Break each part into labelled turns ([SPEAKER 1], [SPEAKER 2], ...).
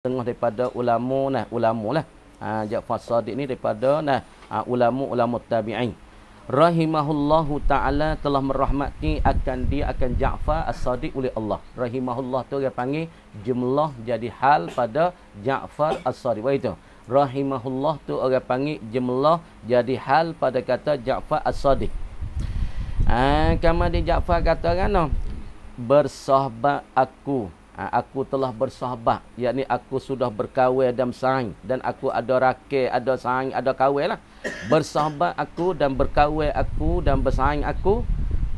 [SPEAKER 1] tengah daripada ulama lah. Ja'far Shadiq ni daripada ulama tabi'in. Rahimahullahu ta'ala telah merahmati dia akan Ja'far As-Shadiq oleh Allah. Rahimahullah tu dia panggil jumlah jadi hal pada Ja'far As-Shadiq. Itu. Rahimahullah tu orang panggil jumlah jadi hal pada kata Ja'far As-Shadiq. Kama di Ja'far kata kan, bersahabat aku telah bersahabat, yakni aku sudah berkahwin dan bersaing, dan aku ada rakyat, ada saing, ada kahwin lah. Bersahabat aku dan berkahwin aku dan bersaing aku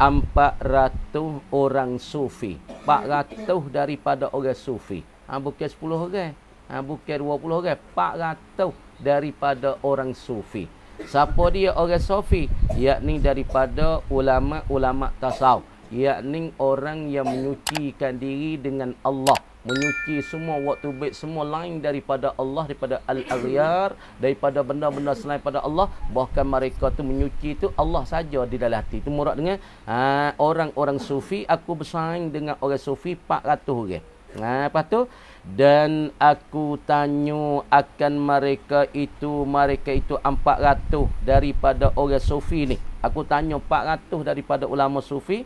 [SPEAKER 1] 400 orang sufi. 400 daripada orang sufi. Bukan 10 orang, bukan 20 orang, 400 daripada orang sufi. Siapa dia orang sufi? Yakni daripada ulama-ulama tasawuf, yakni orang yang menyucikan diri dengan Allah, menyuci semua waktu baik semua lain daripada Allah, daripada al-aghyar, daripada benda-benda selain pada Allah. Bahkan mereka tu menyuci tu Allah saja di dalam hati. Itu murad dengan orang-orang sufi. Aku bersaing dengan orang sufi 400 orang. Lepas tu, dan aku tanya akan mereka itu 400 daripada orang sufi ni. Aku tanya 400 daripada ulama sufi.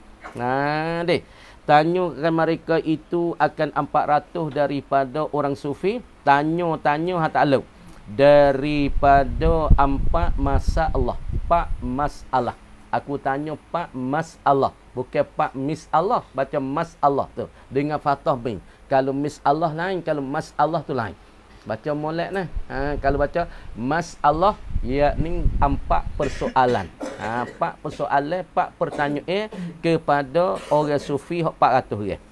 [SPEAKER 1] Tanyakan mereka itu akan 400 daripada orang sufi. Tanya tak lalu. Daripada 4 masalah. 4 masalah. Aku tanya 4 masalah. Bukan 4 misalah. Baca masalah tu. Dengan fathah bin. Kalau misalah lain, kalau masalah tu lain. Baca molek nah. Kalau baca masalah, yakni 4 persoalan. 4 persoalan, 4 pertanyaan kepada orang sufi 400 orang.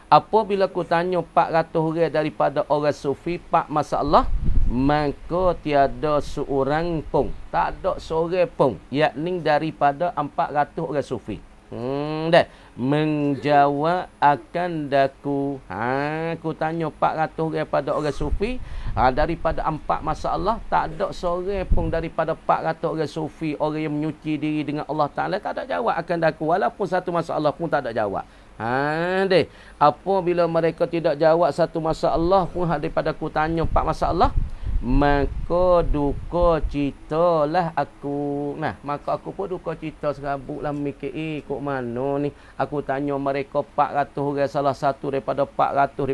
[SPEAKER 1] Apabila aku tanya 400 orang daripada orang sufi 4 masalah, maka tiada seorang pun, tak ada seorang pun, yakni daripada 400 orang sufi menjawab akan daku. Aku tanya 400 orang pada orang sufi, daripada 4 masalah, tak ada seorang pun daripada 400 orang sufi, orang yang menyuci diri dengan Allah Ta'ala, tak ada jawab akan daku. Walaupun satu masalah pun tak ada jawab. Apabila mereka tidak jawab satu masalah pun daripada aku tanya 4 masalah, maka duka cita lah aku. Maka aku pun duka cita serabut lah mikir, kok mana ni. Aku tanya mereka 400 orang, salah satu daripada 400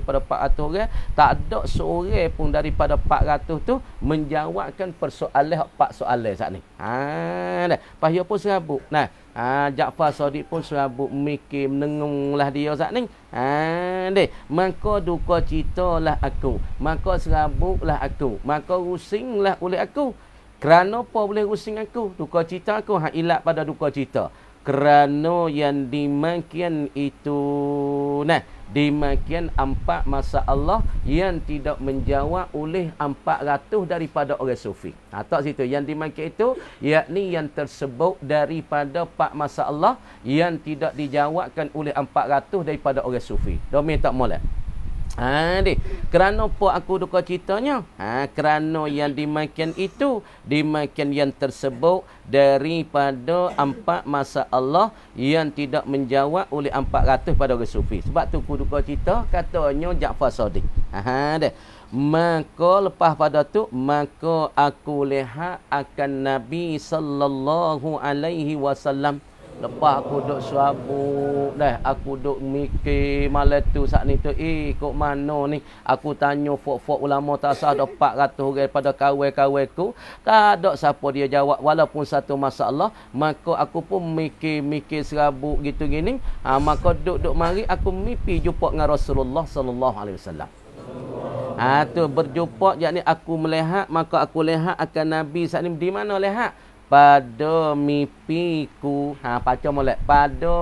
[SPEAKER 1] orang, tak ada seorang pun daripada 400 tu menjawabkan persoalan 4 soalan saat ni. Pahaya pun serabut. Ja'far Shadiq pun serabut mikir, menengunglah dia saat ni. Maka duka citalah aku, maka serabutlah aku, maka rusinglah oleh aku. Kerana apa boleh rusing aku? Duka cita aku ilat pada duka cita. Kerana yang dimakian itu dimakian 4 masalah yang tidak menjawab oleh 400 daripada orang sufi. Tak situ yang dimakian itu, yakni yang tersebut daripada 4 masalah yang tidak dijawabkan oleh 400 daripada orang sufi. Domain tak molek. Kerana apa aku duka citanya? Kerana yang dimakian itu, dimakian yang tersebut daripada 4 masalah yang tidak menjawab oleh 400 pada orang sufi. Sebab tu aku duka cita, katanya Ja'far Shadiq. Maka lepas pada tu, maka aku lihat akan Nabi sallallahu alaihi wasallam. Lepas aku duk serabut aku duk mikir malam tu saat ni tu, kok mana ni. Aku tanya fok-fok ulama tasawuf, ada 400 orang pada kawan-kawanku, tak ada siapa dia jawab walaupun satu masalah. Maka aku pun mikir serabut gitu gini. Maka duk mari aku mimpi jumpa dengan Rasulullah sallallahu alaihi wasallam. Tu berjumpa, yakni aku melihat, maka aku lihat akan Nabi saat ni. Di mana lihat? Pada mimpiku. Baca molek. Pada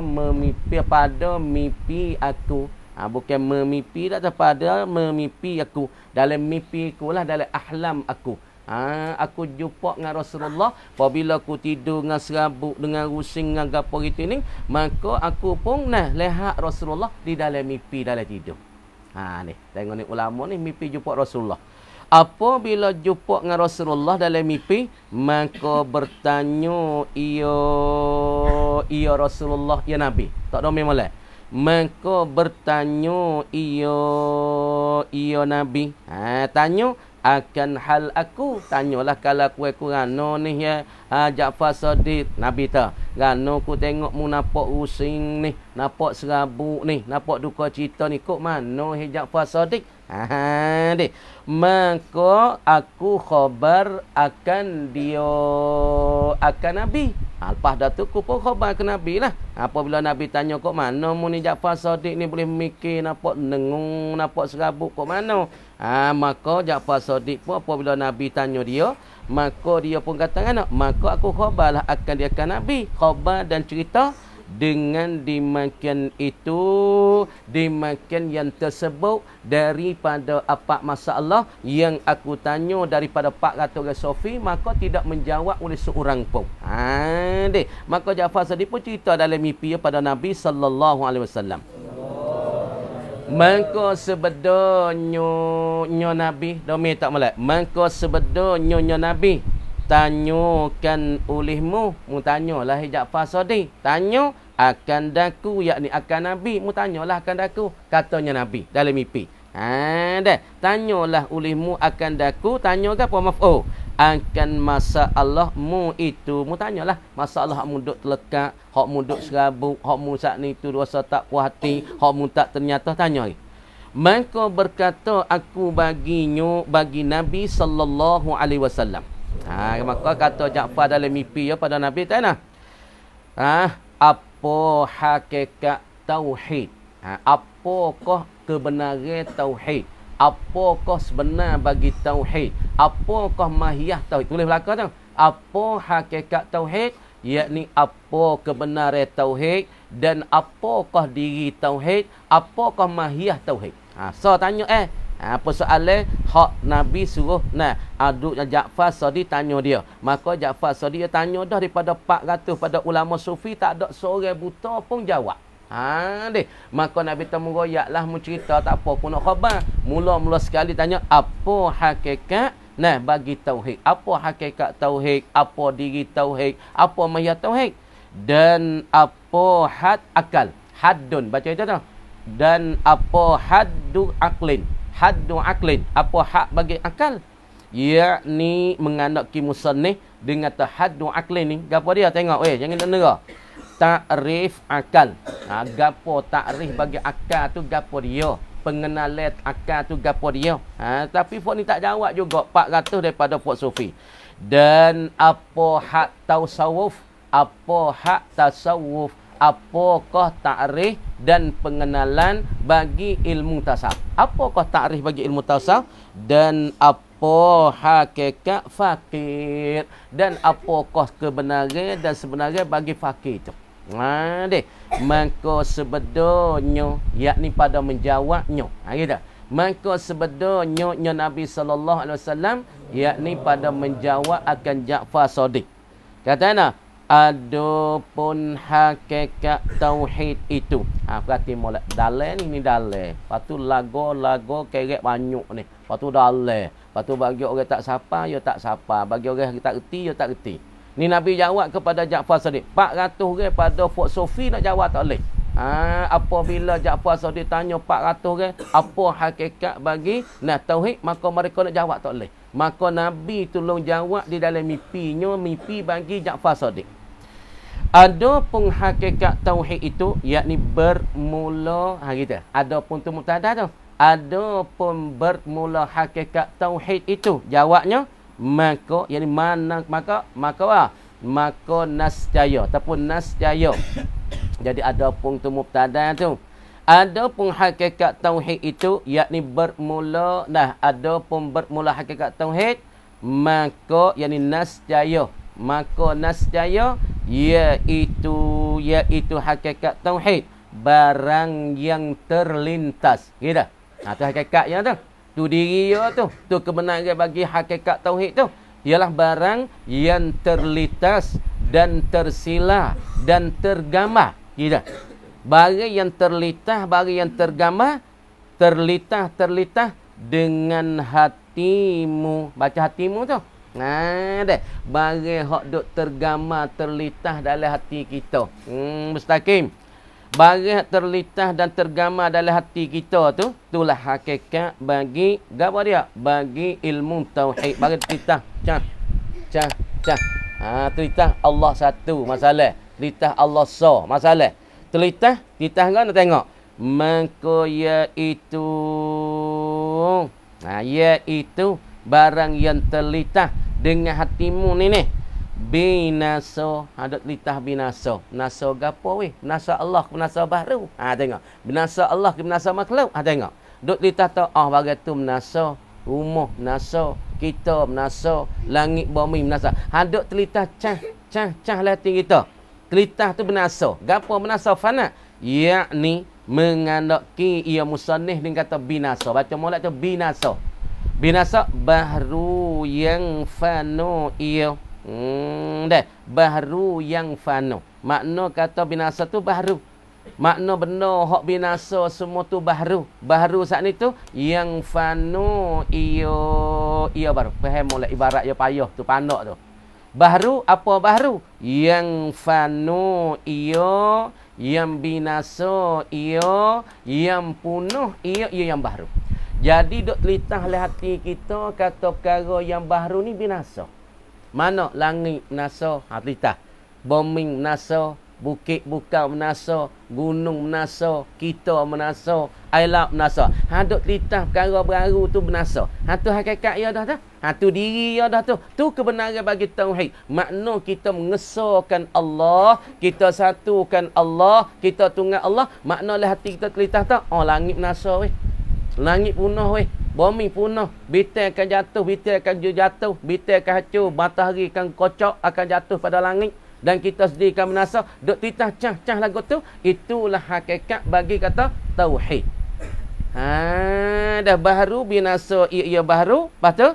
[SPEAKER 1] mimpi aku. Bukan memimpi, tak, pada memimpi aku. Dalam mimpiku lah, dalam ahlam aku. Aku jumpa dengan Rasulullah. Apabila aku tidur dengan serabut, dengan rusing, dengan gapo gitu ni, maka aku pun lihat Rasulullah di dalam mimpi, dalam tidur. Ni tengok ni ulama ni mimpi jumpa Rasulullah. Apabila jumpa dengan Rasulullah dalam mimpi, maka bertanya ia Rasulullah, ya Nabi. Tak domain molek. Maka bertanya iyo Nabi. Tanya akan hal aku. Tanyalah kalau aku rano ni ya Ja'far Shadiq. Nabi ta, rano aku tengok mu nampak rusing ni, nampak serabut ni, nampak duka cita ni, kok mano he Ja'far Shadiq? Deh. Maka aku khabar akan dia akan Nabi. Lepas dah tu aku pun khabar ke Nabi lah. Apabila Nabi tanya kok mana mu ni Ja'far Shadiq ni boleh mikir, nampak nengung, nampak serabut, kok mana? Maka Ja'far Shadiq pun apabila Nabi tanya dia, maka dia pun kata kan, maka aku khabarlah akan dia akan Nabi. Khabar dan cerita dengan dimakan itu, dimakan yang tersebut daripada apa masalah yang aku tanya daripada 400 sofi, maka tidak menjawab oleh seorang pun. Maka Ja'far Shadiq pun cerita dalam mimpi pada Nabi sallallahu alaihi wasallam. Maka sebedonyo Nabi domi tak melek. Maka sebedonyo Nabi tanyakan olehmu, mu tanyalah Ja'far Shadiq, tanya akan daku, yakni akan Nabi, mu tanyalah akan daku, katanya Nabi dalam mimpi. Tanyalah olehmu akan daku, tanya ke apa maf'ul akan masalahmu itu, mu tanyalah masalah hak mu duk terlekat, hak mu duk serabut, hak mu saat ni tu rasa tak puas hati, hak mu tak ternyata, tanya lagi. Maka berkata aku baginyo, bagi Nabi sallallahu alaihi wasallam. Maka kata Ja'far dalam mimpi pada Nabi tanya, apa hakikat tauhid? Apakah kebenaran tauhid? Apakah sebenar bagi tauhid? Apakah mahiyah tauhid? Tulis belakang tu. Apa hakikat tauhid? Yakni apa kebenaran tauhid dan apakah diri tauhid? Apakah mahiyah tauhid? So tanya apa soalan hak Nabi suruh aduk Ja'far Shadiq tanya dia. Maka Ja'far Shadiq dia tanya dah daripada 400 pada ulama sufi, tak ada seorang buta pun jawab. Maka Nabi temu royaklah mu cerita, tak apa pun nak khabar. Mula-mula sekali tanya apa hakikat bagi tauhid? Apa hakikat tauhid? Apa diri tauhid? Apa mahiyat tauhid? Dan apa had akal? Haddun, baca itu tu. Dan apa haddu aklin? Haddu aklin, apa hak bagi akal? Yakni menganaki musannif dengan haddu aklin ni, gapo dia tengok jangan dengar. Takrif akal. Gapo takrif bagi akal tu, gapo dia? Pengenalan akal tu gapo dia? Tapi fok ni tak jawab juga 400 daripada fok sufi. Dan apa hak tasawuf? Apa hak tasawuf? Apakah takrif dan pengenalan bagi ilmu tasawuf? Apakah takrif bagi ilmu tasawuf? Dan apa hakikat fakir? Dan apakah kebenaran dan sebenarnya bagi fakir itu? Maka sebedonyo, yakni pada menjawabnya. Gitu. Maka sebedonyo Nabi sallallahu alaihi wasallam, yakni pada menjawab akan Ja'far Shadiq. Katanya adapun hakikat tauhid itu. Berarti molek dalil ni dalil. Lepas tu lagu kerek banyak ni. Lepas tu dalil. Lepas tu bagi orang tak sapa, ya tak sapa. Bagi orang tak reti, ya tak reti. Ni Nabi jawab kepada Ja'far Shadiq. 400 orang pada Fok Sofi nak jawab tak boleh. Apabila Ja'far Shadiq tanya 400 orang, apa hakikat bagi tauhid, maka mereka nak jawab tak boleh. Maka Nabi tolong jawab di dalam mimpinya, mimpi bagi Ja'far Shadiq. Ada pun hakikat tauhid itu, yakni bermula kita. Ada pun tu mubtada tu. Ada pun bermula hakikat tauhid itu. Jawabnya maka, yakni mana maka nascaya ataupun nascaya. Jadi ada pun tu mubtada tu. Ada pun hakikat tauhid itu, yakni bermula ada pun bermula hakikat tauhid, maka yakni nascaya. Maka nascaya iaitu hakikat tauhid, barang yang terlintas. Gitu. Tu hakikatnya tu. Tu diri dia tu. Tu kebenaran bagi hakikat tauhid tu. Ialah barang yang terlintas dan tersila dan tergambar. Gitu. Barang yang terlintas, barang yang tergambar, terlintas dengan hatimu. Baca hatimu tu. Barang hak duk tergambar, terlintas dalam hati kita. Mustaqim. Barang terlintas dan tergambar dalam hati kita tu, itulah hakikat bagi apa dia? Bagi ilmu tauhid. Bagi terlintas cah. Terlintas Allah satu masalah. Terlintas Allah masalah. Terlintas kan tengok. Maka iaitu barang yang terlintas dengan hatimu ni. Binasa, ada litah binasa. Binasa gapo weh? Binasa Allah ke binasa baru? Tengok. Binasa Allah ke binasa makhluk? Tengok. Duk litah tu bagi tu binasa, rumah binasa, kita binasa, langit bumi binasa. Duk telitah cah lah hati kita. Telitah tu binasa. Gapo binasa fana? Yakni mengandaki ia musannif dengan kata binasa. Baca molek tu binasa. Binasa baru yang fano ia baharu yang fano. Makna kata binasa tu baharu. Makna benda hak binasa semua tu baharu. Baharu saat ni tu yang fano ia baru. Faham molek ibarat ya payah tu pandak tu. Baharu apa baharu? Yang fano yang binasa yang punah yang baharu. Jadi duk telitah le hati kita kata perkara yang baharu ni binasa. Mana langit menasa, telitah. Bumi menasa, bukit bukan menasa, gunung menasa, kita menasa, air laut menasa. Duk telitah perkara baru tu menasa. Tu hakikat ia dah tu. Tu diri ia dah tu. Tu kebenaran bagi tauhid. Makna kita mengesahkan Allah, kita satukan Allah, kita tunggal Allah. Makna le hati kita telitah tu. Langit menasa weh. Langit punah weh. Bumi punah, bintang akan jatuh, bintang akan hancur, matahari akan kocok, akan jatuh pada langit dan kita sendiri akan menasa. Duk titah cah lagu tu, itulah hakikat bagi kata tauhid. Dah baharu binasa ia baharu, lepas tu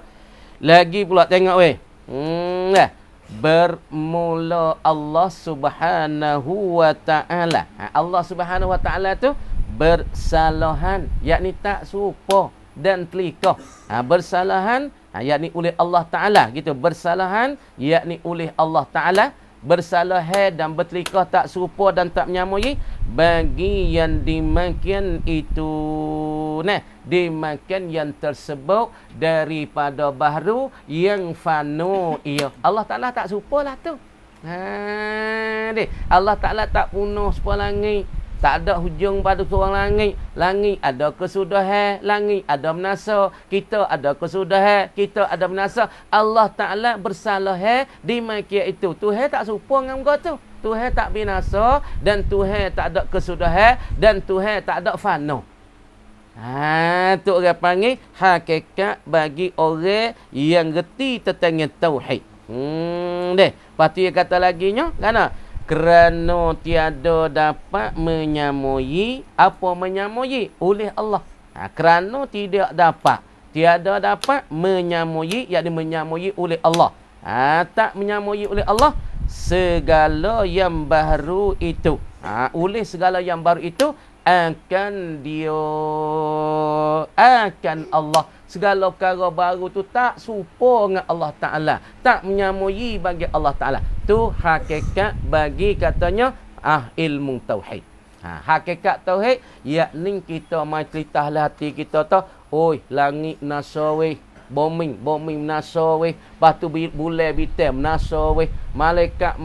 [SPEAKER 1] lagi pula tengok weh. Bermula Allah Subhanahu wa taala. Allah Subhanahu wa taala tu bersalahan, yakni tak serupa dan telikah. Bersalahan yakni oleh Allah Ta'ala gitu. Bersalahan yakni oleh Allah Ta'ala. Bersalah dan bertelikah tak serupa dan tak menyamai bagi yang dimakan itu. Dimakan yang tersebut daripada baharu yang fano ia. Allah Ta'ala tak serupa lah tu. Allah Ta'ala tak punah sebuah langit. Tak ada hujung pada seorang langit. Langit ada kesudahan, langit ada menasa. Kita ada kesudahan, kita ada menasa. Allah Ta'ala bersalah di makia itu. Tuhan tak serupa dengan kau tu. Tuhan tak binasa dan Tuhan tak ada kesudahan dan Tuhan tak ada fana. Tu orang panggil hakikat bagi orang yang reti tentang tauhid. Lepas tu dia kata laginya, kan? Kerana tiada dapat menyamai. Apa menyamai? Oleh Allah. Kerana tiada dapat menyamai, yakni menyamai oleh Allah. Tak menyamai oleh Allah segala yang baru itu. Oleh segala yang baru itu akan Allah. Segala perkara baru tu tak serupa dengan Allah Ta'ala. Tak menyamai bagi Allah Ta'ala. Tu hakikat bagi katanya ilmu tauhid. Hakikat tauhid yakni kita mai ceritahlah hati kita tu. Oi, langit menasa weh. Bumi menasa weh. Lepas tu bulan bintang menasa weh. Malaikat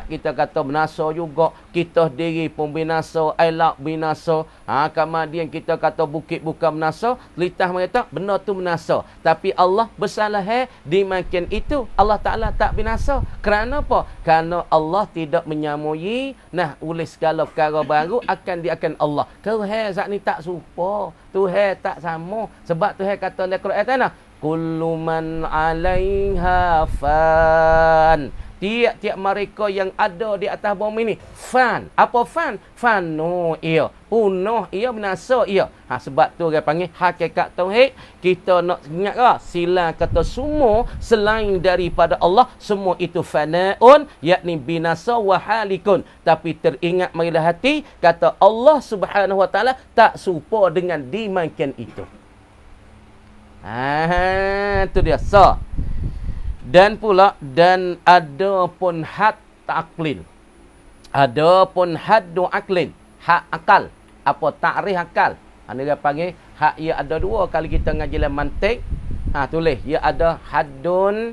[SPEAKER 1] kita kata menasa juga. Kita diri pun binasa, air laut binasa. Kemudian kita kata bukit bukan menasa. Litah mereka benda tu menasa. Tapi Allah bersalah dimakan itu. Allah Ta'ala tak binasa. Kerana apa? Kerana Allah tidak menyamai. Oleh segala perkara baru akan Allah. Tuhan saat ni tak serupa. Tuhan tak sama. Sebab Tuhan kata dalam Quran kullu man 'alaiha fan. Tiap-tiap mereka yang ada di atas bumi ni fan. Apa fan? Fano ia. Punah ia, binasa ia. Sebab tu orang panggil hakikat tauhid. Kita nak ingat ke? Sila kata semua selain daripada Allah, semua itu fanaun, yakni binasa wa halikun. Tapi teringat marilah hati, kata Allah Subhanahu wa taala tak serupa dengan dimakan itu. Itu dia. Dan ada pun had aklin. Ada pun haddu aklin. hak akal. Apa takrif akal? Dia panggil hak ia ada dua. Kalau kita ngaji dalam mantik, tulis ia ada haddun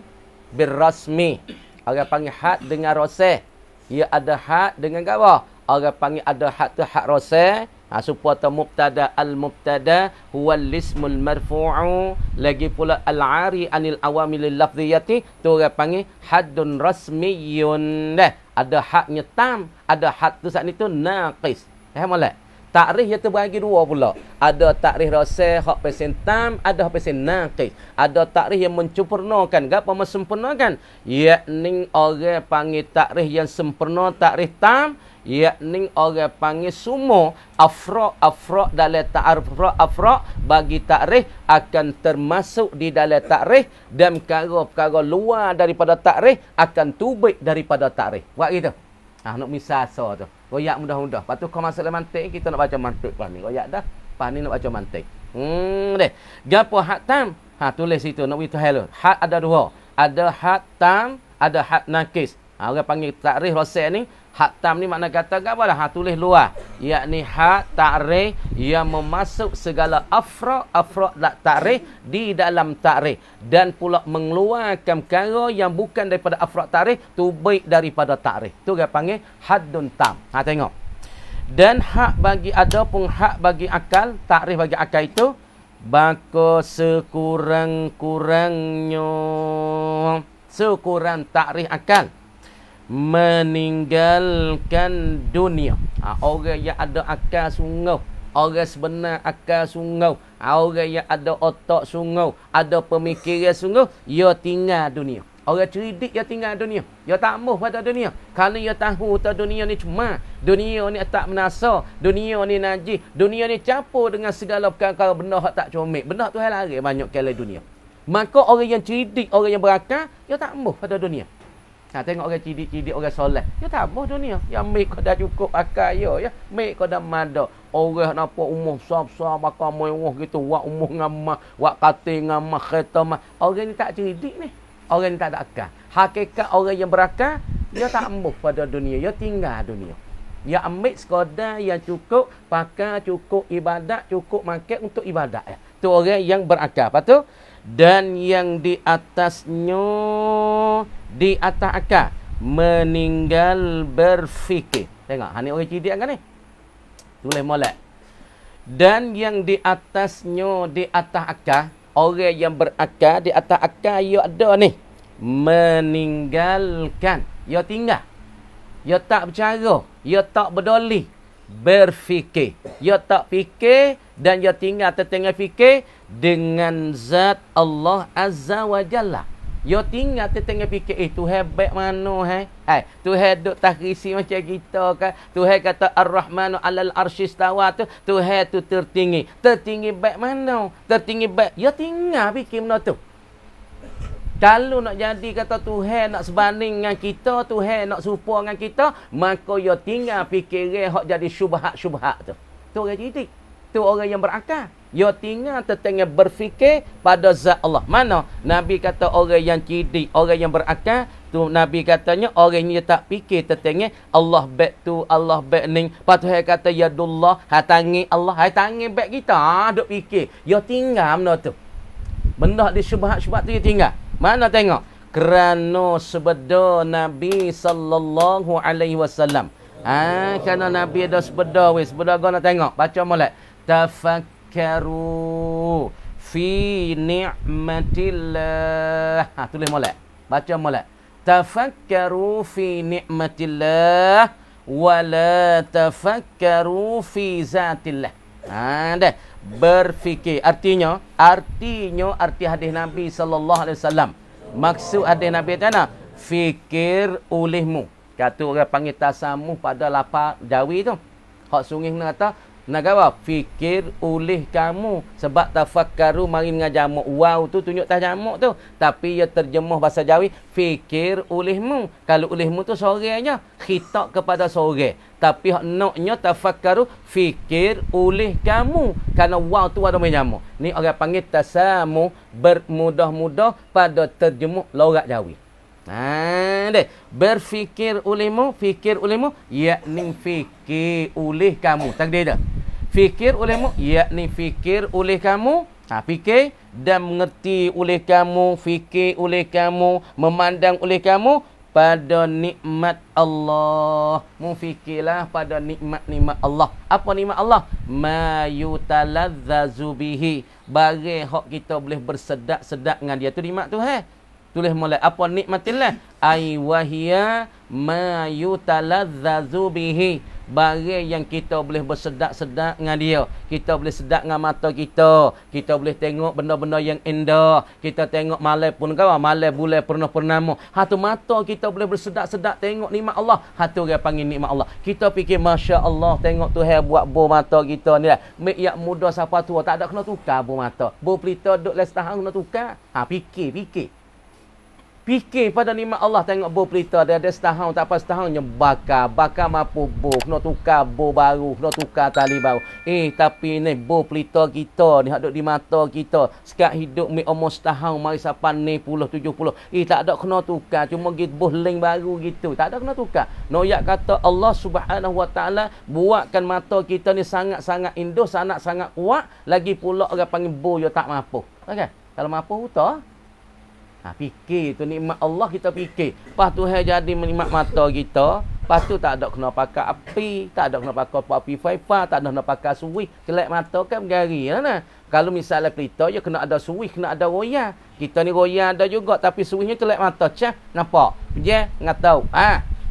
[SPEAKER 1] birrasmi. Orang panggil had dengan roseh. Ia ada had dengan apa? Orang panggil ada had tu had roseh. Supaya mubtada al-mubtada huwal ismul marfu'u. Lagi pula al-ari anil awamilil lafziyati. Tu orang panggil haddun rasmiyun. Ada hadnya tam. Ada had tu saat ni tu naqis. Boleh? Takrif dia terbagi dua pula. Ada takrif roseh, hak pesen tam, ada hak pesen naqis. Ada takrif yang mencempurnakan, apa mesempurnakan? Yakni orang panggil takrif yang sempurna, takrif tam, yakni orang panggil semua afra' dalam afra' bagi takrif akan termasuk di dalam takrif dan perkara-perkara luar daripada takrif akan tubik daripada takrif. Buat gitu. Nak misal tu. Royak mudah-mudah. Lepas tu kau masuk dalam mantik, kita nak baca mantik pas ni. Royak dah. Pas ni nak baca mantik. Deh. Gapo hak tam? Tulis situ. Nak beritahu hello. Hak ada dua. Ada hak tam, ada hak nakis. Orang panggil takrif roseh ni. Hak tam ni makna kata apa dah? Tulis luar. Yakni hak takrif yang memasuk segala afra' takrif di dalam takrif. Dan pula mengeluarkan perkara yang bukan daripada afra' takrif, tu baik daripada takrif. Tu dia panggil haddun tam. Tengok. Dan hak bagi ada pun hak bagi akal, takrif bagi akal itu baka sekurang takrif akal meninggalkan dunia. Orang yang ada akal sungguh, orang sebenar akal sungguh, orang yang ada otak sungguh, ada pemikiran sungguh, ia tinggal dunia. Orang cerdik ia tinggal dunia. Ia tak mahu pada dunia. Kalau ia tahu tak dunia ni cuma, dunia ni tak menasa, dunia ni najis, dunia ni campur dengan segala perkara benda hak tak comel. Benda tu hal lari banyak kali dunia. Maka orang yang cerdik, orang yang berakal, ia tak mahu pada dunia. Tengok orang cidik-cidik, orang soleh. Ya tak apa dunia. Yang mek kau dah cukup akal ya. Mek kau dah mada. Orang nampak umur besar-besar bakal mewah gitu. Wak umur ngamah, wak katil ngamah, kereta mah. Orang ni tak cerdik ni. Orang ni tak ada akal. Hakikat orang yang berakal, dia tak ambuh pada dunia. Dia tinggal dunia. Dia ambil sekadar yang cukup, pakai cukup ibadat, cukup makan untuk ibadat. Itu orang yang berakal. Lepas tu, dan yang di atasnya, di atas akal, meninggal berfikir. Tengok, ni orang cerdik kan ni? Tulis molek. Dan yang di atasnya, di atas akal, orang yang berakal, di atas akal, ia ada ni. Meninggalkan. Ia tinggal. Ia tak bercara. Ia tak berdoli. Berfikir. Ia tak fikir dan ia tinggal tertengah fikir dengan zat Allah Azza wa Jalla. Ia tinggal tertengah fikir, Tuhan baik mana Tuhan duk takrisi macam kita kan. Tuhan kata Ar-Rahmanu 'alal arsy istawa tu, Tuhan tu tertinggi. Tertinggi baik mana? Tertinggi baik. Ia tinggal fikir benda tu. Kalau nak jadi kata Tuhan nak sebanding dengan kita, Tuhan nak serupa dengan kita, maka ia tinggal fikiran hak jadi syubhat-syubhat tu. Tu orang cerdik. Tu orang yang berakal. Ia tinggal tertengah berfikir pada zat Allah. Mana? Nabi kata orang yang cerdik, orang yang berakal, tu Nabi katanya orang yang tak fikir tertengah Allah baik tu, Allah baik ni. Lepas tu dia kata yadullah, tangan Allah, tangan baik kita. Duk fikir. Ia tinggal benda tu. Benda di syubhat-syubhat tu dia tinggal. Mana tengok? Kerana sebeda Nabi sallallahu alaihi wasallam. Kerana Nabi ada sebeda weh. Sebeda kau nak tengok. Baca molek. Tafakkaru fi ni'matillah. Tulis molek. Baca molek. Tafakkaru fi ni'matillah wa la tafakkaru fi zatillah. Dah. Berfikir. Arti hadis Nabi sallallahu alaihi wasallam. Maksud hadis Nabi mana? Fikir olehmu. Kata orang panggil tasamuh pada lapar Jawi tu. Hak sungih kata nak apa? Fikir oleh kamu. Sebab tafakkaru mari dengan jamak wow tu tunjuk tak jamak tu. Tapi ia terjemah bahasa Jawi fikir olehmu. Kalau olehmu tu sorangnya khitab kepada sorang. Tapi hak naknya tafakkaru fikir oleh kamu. Kerana wow tu ada jamak. Ni orang panggil tasamuh bermudah-mudah pada terjemah logat Jawi. Deh. Berfikir olehmu, fikir olehmu, yakni fikir oleh kamu. Takdir dah. Fikir olehmu, yakni fikir oleh kamu. Fikir dan mengerti oleh kamu, fikir oleh kamu, memandang oleh kamu pada nikmat Allah. Mufikirlah pada nikmat-nikmat Allah. Apa nikmat Allah? Ma yutalazzazu bihi. Bagi hak kita boleh bersedak-sedak dengan dia. Tu nikmat tu tulis mulai. Apa nikmatillah? Ai wahia ma yutalazzazu bihi. Bagi yang kita boleh bersedak-sedak dengan dia. Kita boleh sedak dengan mata kita. Kita boleh tengok benda-benda yang indah. Kita tengok malam pun malam bulan purnama. Tu mata kita boleh bersedak-sedak tengok nikmat Allah. Tu dia panggil nikmat Allah. Kita fikir Masya Allah tengok Tuhan buat bor mata kita ni lah. Mek muda siapa tua tak ada kena tukar bor mata. Bor pelita duduk les tahun kena tukar. Fikir. Fikir pada nikmat Allah. Tengok bor pelita dia ada setahun tak apa setahunnya bakar mampu bor kena tukar bor baru, kena tukar tali baru. Tapi ni bor pelita kita ni hak duk di mata kita sekat hidup mi umur setahun mari sapan ni 70. Tak ada kena tukar, cuma git bor leng baru gitu. Tak ada kena tukar. Noyak kata Allah Subhanahu Wa Taala buatkan mata kita ni sangat-sangat indah, sangat-sangat kuat, lagi pula orang panggil bor yo tak mampu. Okey. Kalau mampu utah fikir tu nikmat Allah kita fikir. Lepas tu jadi menikmat mata kita. Lepas tu tak ada kena pakai api, tak ada kena pakai api faifa, tak ada kena pakai suwi. Kelak mata kan bergari lah. Kalau misalnya pelita ya kena ada suwi, kena ada roya. Kita ni roya ada juga tapi suwinya kelak mata cah. Nampak? Je ngatau.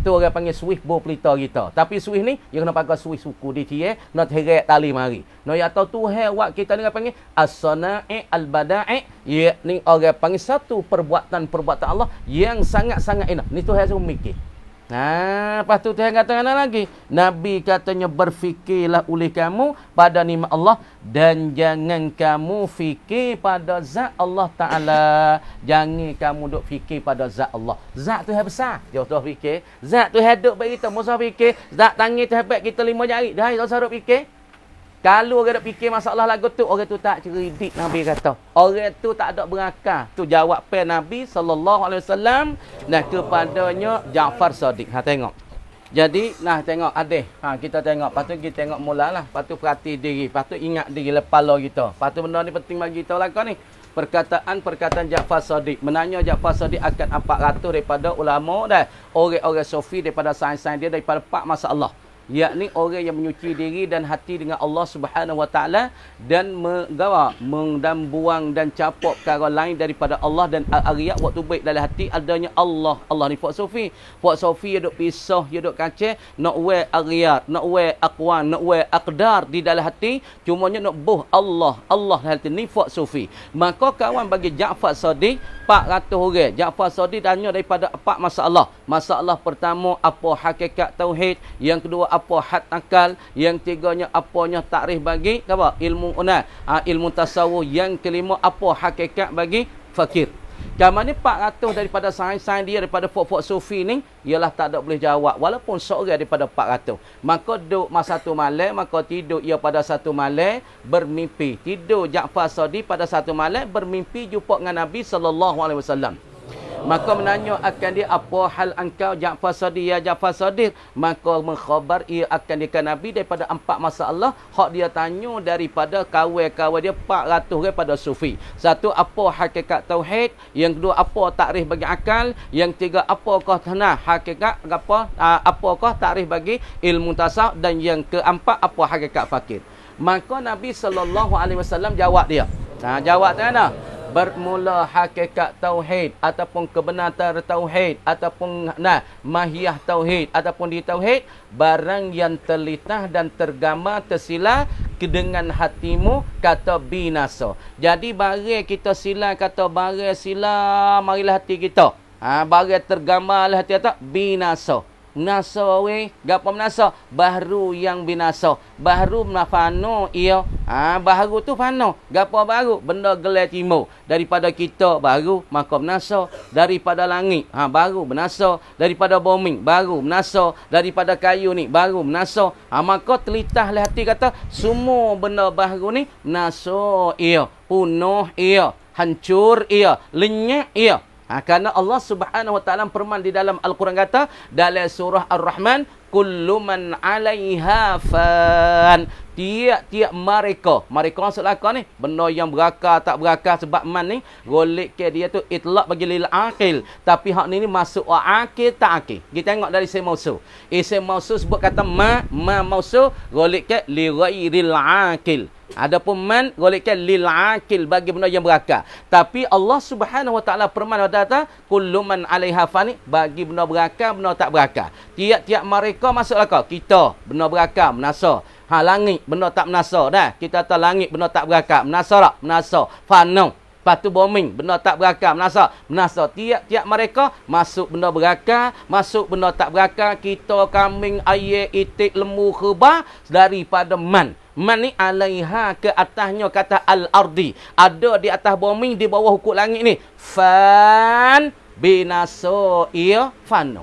[SPEAKER 1] Tu orang panggil suih bor pelita kita. Tapi suih ni, dia kena pakai suih suku di dia, nak terek tali mari. Ya atau tu wak kita ni orang panggil as-sana'i al-bada'i, ni orang panggil satu perbuatan Allah yang sangat-sangat indah. Ni tu saya mikir. Lepas tu Tuhan kata lagi. Nabi katanya berfikirlah oleh kamu pada nikmat Allah dan jangan kamu fikir pada zat Allah Ta'ala. Jangan kamu duk fikir pada zat Allah. Zat tu besar. Dia tu fikir. Zat tu hidup bagi kita. Masa fikir. Zat tangan tu hebat kita 5 jari. Dah tak usah duk fikir. Kalau orang nak fikir masalah lagu tu, orang tu tak cerdik, Nabi kata. Orang tu tak ada berakal. Tu jawab Nabi SAW. Nah, kepadanya Ja'far Shadiq. Tengok. Jadi, tengok adeh. Kita tengok. Lepas tu kita tengok mulalah. Lepas tu perhati diri. Lepas tu ingat diri kepala kita. Lepas tu benda ni penting bagi kita lah kau ni. Perkataan Ja'far Shadiq. Menanya Ja'far Shadiq akan 400 daripada ulama dah. Orang-orang sufi daripada sains-sains dia daripada 4 masalah. Yakni orang yang menyuci diri dan hati dengan Allah Subhanahu Wa Taala dan buang dan capok perkara lain daripada Allah dan al-riya waktu baik dalam hati adanya Allah. Allah ni Pak Sofi. Pak Sofi dia duk pisah, dia duk kacau, nak we al-riya, nak we aqwan, nak we aqdar di dalam hati, cumanya nak buh Allah. Allah hal ni Pak Sofi. Maka kawan bagi Ja'far Shadiq 400 orang. Ja'far Shadiq tanya daripada 4 masalah. Masalah pertama apa hakikat tauhid, yang kedua apa had akal, yang tiganya apanya takrif bagi apa ilmu ilmu tasawuf, yang kelima apa hakikat bagi fakir. Kamu ni 400 daripada sains-sains dia daripada fok-fok sufi ni ialah tak ada boleh jawab walaupun seorang daripada 400. Maka duduk masa satu malam, maka tidur ia pada satu malam bermimpi. Tidur Ja'far Shadiq pada satu malam bermimpi jumpa dengan Nabi SAW. Maka menanya akan dia apa hal engkau Ja'far Shadiq ya Ja'far Shadiq. Maka mengkhabar ia akan dia ke Nabi daripada 4 masalah hak dia tanya daripada kawan-kawan dia 400 daripada sufi. Satu apa hakikat tauhid, yang kedua apa takrif bagi akal, yang tiga apakah hakikat apakah takrif bagi ilmu tasawuf, dan yang keempat apa hakikat fakir. Maka Nabi SAW jawab dia. Jawab dia mana? Bermula hakikat tauhid ataupun kebenaran tauhid ataupun mahiyah tauhid ataupun di tauhid, barang yang terlitah dan tergambar tersilar dengan hatimu kata binasa. Jadi barang kita sila kata barang sila marilah hati kita. Barang tergambar hati kita binasa. Binasa gapo binasa? Baharu yang binasa. Baharu fano ia. Baharu tu fano. Gapo baru? Benda gelai timur. Daripada kita baru maka binasa. Daripada langit baru binasa. Daripada bumi baru binasa. Daripada kayu ni baru binasa. Maka telitahlah hati kata semua benda baru ni binasa ia. Punah ia. Hancur ia. Lenyap ia. Kerana Allah Subhanahu Wa Taala firman di dalam Al-Quran kata dalam surah Ar-Rahman, kullu man 'alaiha fan. Tiap-tiap mereka maksud lakon ni benda yang berakal tak berakal, sebab man ni golek ke dia tu itlaq bagi lil aqil, tapi hak ni masuk aqil tak aqil. Kita tengok dari isim mausul. Isim mausul sebut kata ma mausul golek ke li ghairil aqil. Adapun man golekkan lil aqil, bagi benda yang berakal. Tapi Allah Subhanahu Wa Taala firman kata kullu man 'alaiha fani, bagi benda berakal, benda tak berakal. Tiap-tiap mereka masuk akal. Kita benda berakal menasa. Langit benda tak menasa dah. Kita tahu langit benda tak berakal, menasa tak? Menasa. Fana. Patu bombing benda tak berakal, menasa. Menasa. Tiap-tiap mereka masuk benda berakal, masuk benda tak berakal. Kita kambing, ayam, itik, lembu, kebah daripada man. Man ni alaiha, ke atasnya kata al-ardi. Ada di atas bumi, di bawah hukuk langit ni. Fan binaso ia fano.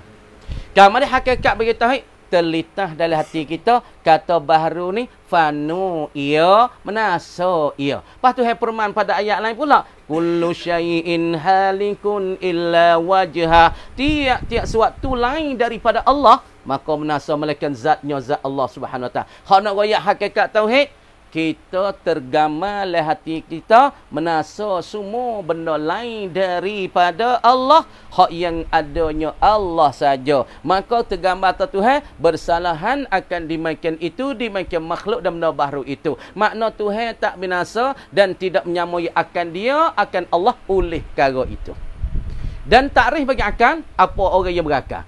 [SPEAKER 1] Kemudian hakikat beritahu terlitah dalam hati kita kata baharu ni fanu ia menaso ia. Lepas tu firman pada ayat lain pula, kullu syai'in halikun illa wajha. Tiap-tiap sesuatu lain daripada Allah maka menasa melainkan zatnya zat Allah Subhanahu Wa Taala. Hak nak royak hakikat tauhid, kita tergambar le hati kita menasa semua benda lain daripada Allah, hak yang adanya Allah saja. Maka tergambar Tuhan bersalahan akan dimakan itu, dimakan makhluk dan benda baru itu. Makna Tuhan tak binasa dan tidak menyamai akan dia, akan Allah oleh perkara itu. Dan takrif bagi akal, apa orang yang berakal?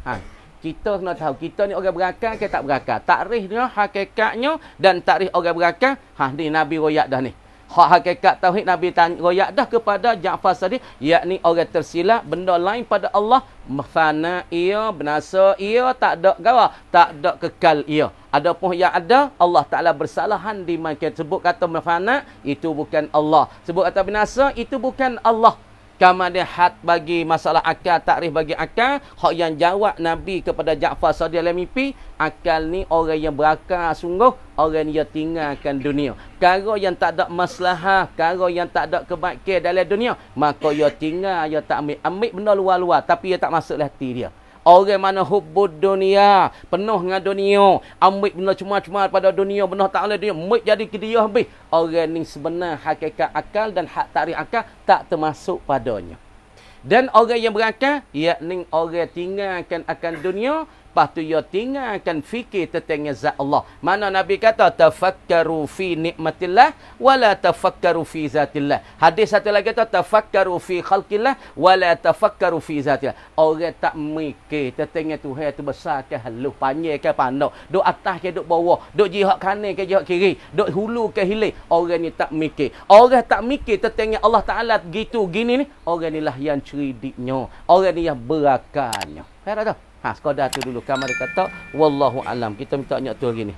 [SPEAKER 1] Kita kena tahu kita ni orang berakal ke tak berakal. Takrifnya, hakikatnya dan takrif orang berakal. Ni Nabi royak dah ni. Hak hakikat tauhid Nabi royak dah kepada Ja'far Sadiq, yakni orang tersilap benda lain pada Allah, fana ia, binasa ia, tak ada gawa, tak ada kekal ia. Adapun yang ada, Allah Taala bersalahan di makan. Sebut kata fana itu bukan Allah. Sebut kata binasa itu bukan Allah. Kemudian had bagi masalah akal, takrif bagi akal, hak yang jawab Nabi kepada Ja'far Sadiq dalam mimpi, akal ni orang yang berakal sungguh, orang yang tinggalkan dunia. Perkara yang tak ada maslahah, perkara yang tak ada kebaikan dalam dunia, maka ia tinggal, ia tak ambil benda luar-luar, tapi ia tak masuk dalam hati dia. Orang mana hubbud dunia, penuh dengan dunia, ambil benda cuma-cuma pada dunia, benda tak boleh dunia, ambil jadi ke dia habis. Orang ni sebenar hakikat akal dan hak takrif akal tak termasuk padanya. Dan orang yang berakal, yakni orang tinggalkan akan dunia, lepas tu ia tinggalkan fikir tentang zat Allah. Mana Nabi kata tafakkaru fi nikmatillah wala tafakkaru fi zatillah. Hadis satu lagi kata tafakkaru fi khalqillah wala tafakkaru fi zatillah. Orang tak mikir tentang Tuhan tu besar ke halus, panjang ke pandang, duk atas ke duk bawah, duk jihad kanan ke jihad kiri, duk hulu ke hilir. Orang ni tak mikir. Orang tak mikir tentang Allah Taala gitu gini ni, orang ni lah yang ceridiknya, orang ni yang berakalnya. Faham tak? Sekadar tu dulu. Kamar kata wallahu alam. Kita minta ayat tu hari ni.